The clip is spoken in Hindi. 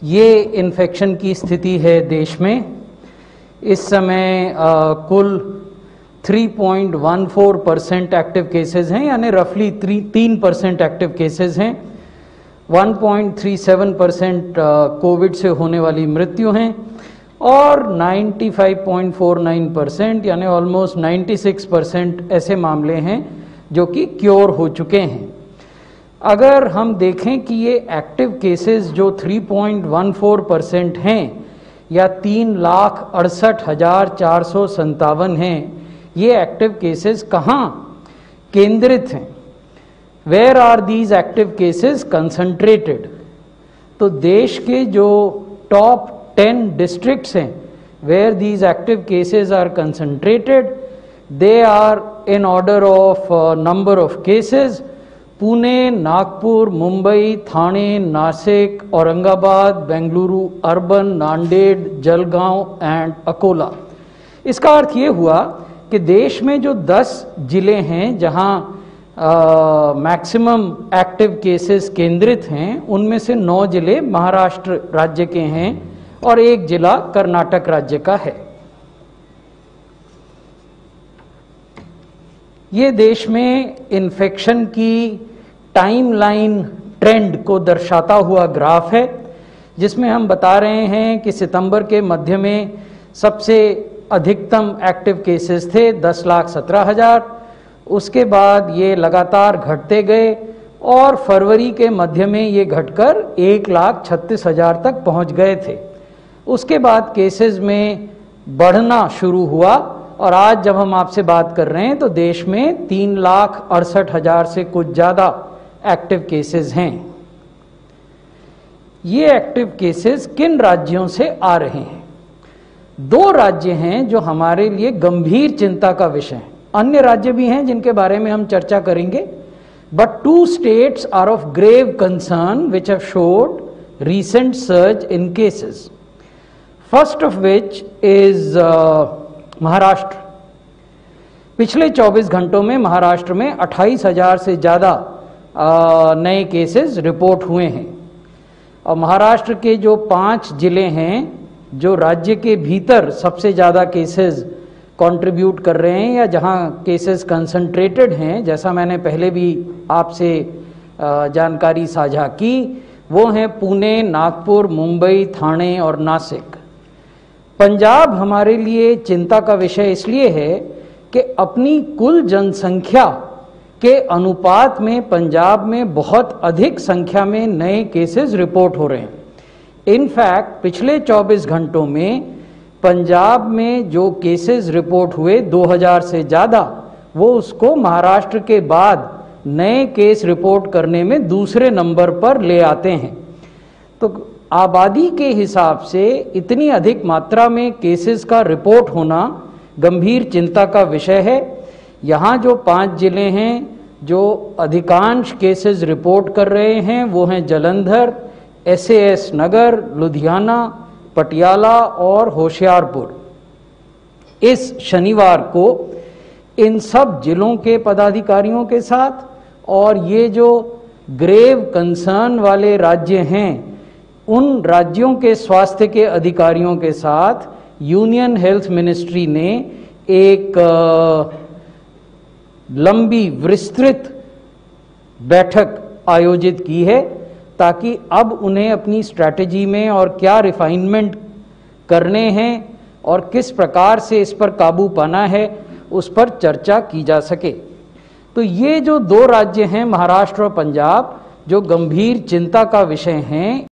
ये इन्फेक्शन की स्थिति है देश में। इस समय कुल 3.14% एक्टिव केसेस हैं, यानी रफली 3% एक्टिव केसेस हैं। 1.37% कोविड से होने वाली मृत्यु हैं और 95.49% यानी ऑलमोस्ट 96% ऐसे मामले हैं जो कि क्योर हो चुके हैं। अगर हम देखें कि ये एक्टिव केसेस जो 3.14% हैं या 3,68,457 हैं, ये एक्टिव केसेस कहाँ केंद्रित हैं? Where are these active cases concentrated? तो देश के जो टॉप 10 डिस्ट्रिक्ट्स हैं where these active cases are concentrated, they are in order of number of cases: Pune, Nagpur, Mumbai, Thane, Nashik, Aurangabad, Bengaluru urban, Nanded, Jalgaon and Akola. इसका अर्थ ये हुआ कि देश में जो 10 जिले हैं जहां मैक्सिमम एक्टिव केसेस केंद्रित हैं, उनमें से 9 जिले महाराष्ट्र राज्य के हैं और 1 जिला कर्नाटक राज्य का है। ये देश में इन्फेक्शन की टाइमलाइन ट्रेंड को दर्शाता हुआ ग्राफ है, जिसमें हम बता रहे हैं कि सितंबर के मध्य में सबसे अधिकतम एक्टिव केसेस थे 10,17,000। उसके बाद ये लगातार घटते गए और फरवरी के मध्य में ये घटकर 1,36,000 तक पहुंच गए थे। उसके बाद केसेस में बढ़ना शुरू हुआ और आज जब हम आपसे बात कर रहे हैं तो देश में 3,68,000 से कुछ ज़्यादा एक्टिव केसेस हैं। ये एक्टिव केसेस किन राज्यों से आ रहे हैं? 2 राज्य हैं जो हमारे लिए गंभीर चिंता का विषय है। अन्य राज्य भी हैं जिनके बारे में हम चर्चा करेंगे, but 2 states are of grave concern which have showed recent surge in cases. First of which is Maharashtra. पिछले 24 घंटों में महाराष्ट्र में 28,000 से ज़्यादा नए केसेस रिपोर्ट हुए हैं। और महाराष्ट्र के जो 5 जिले हैं जो राज्य के भीतर सबसे ज़्यादा केसेस कंट्रीब्यूट कर रहे हैं या जहां केसेस कंसंट्रेटेड हैं, जैसा मैंने पहले भी आपसे जानकारी साझा की, वो हैं पुणे, नागपुर, मुंबई, ठाणे और नासिक। पंजाब हमारे लिए चिंता का विषय इसलिए है कि अपनी कुल जनसंख्या के अनुपात में पंजाब में बहुत अधिक संख्या में नए केसेस रिपोर्ट हो रहे हैं। इनफैक्ट पिछले 24 घंटों में पंजाब में जो केसेस रिपोर्ट हुए 2,000 से ज़्यादा, वो उसको महाराष्ट्र के बाद नए केस रिपोर्ट करने में दूसरे नंबर पर ले आते हैं। तो आबादी के हिसाब से इतनी अधिक मात्रा में केसेस का रिपोर्ट होना गंभीर चिंता का विषय है। यहाँ जो 5 जिले हैं जो अधिकांश केसेस रिपोर्ट कर रहे हैं वो हैं जलंधर, SAS नगर, लुधियाना, पटियाला और होशियारपुर। इस शनिवार को इन सब जिलों के पदाधिकारियों के साथ और ये जो ग्रेव कंसर्न वाले राज्य हैं उन राज्यों के स्वास्थ्य के अधिकारियों के साथ यूनियन हेल्थ मिनिस्ट्री ने एक लंबी विस्तृत बैठक आयोजित की है, ताकि अब उन्हें अपनी स्ट्रैटेजी में और क्या रिफाइनमेंट करने हैं और किस प्रकार से इस पर काबू पाना है उस पर चर्चा की जा सके। तो ये जो 2 राज्य हैं महाराष्ट्र और पंजाब जो गंभीर चिंता का विषय हैं,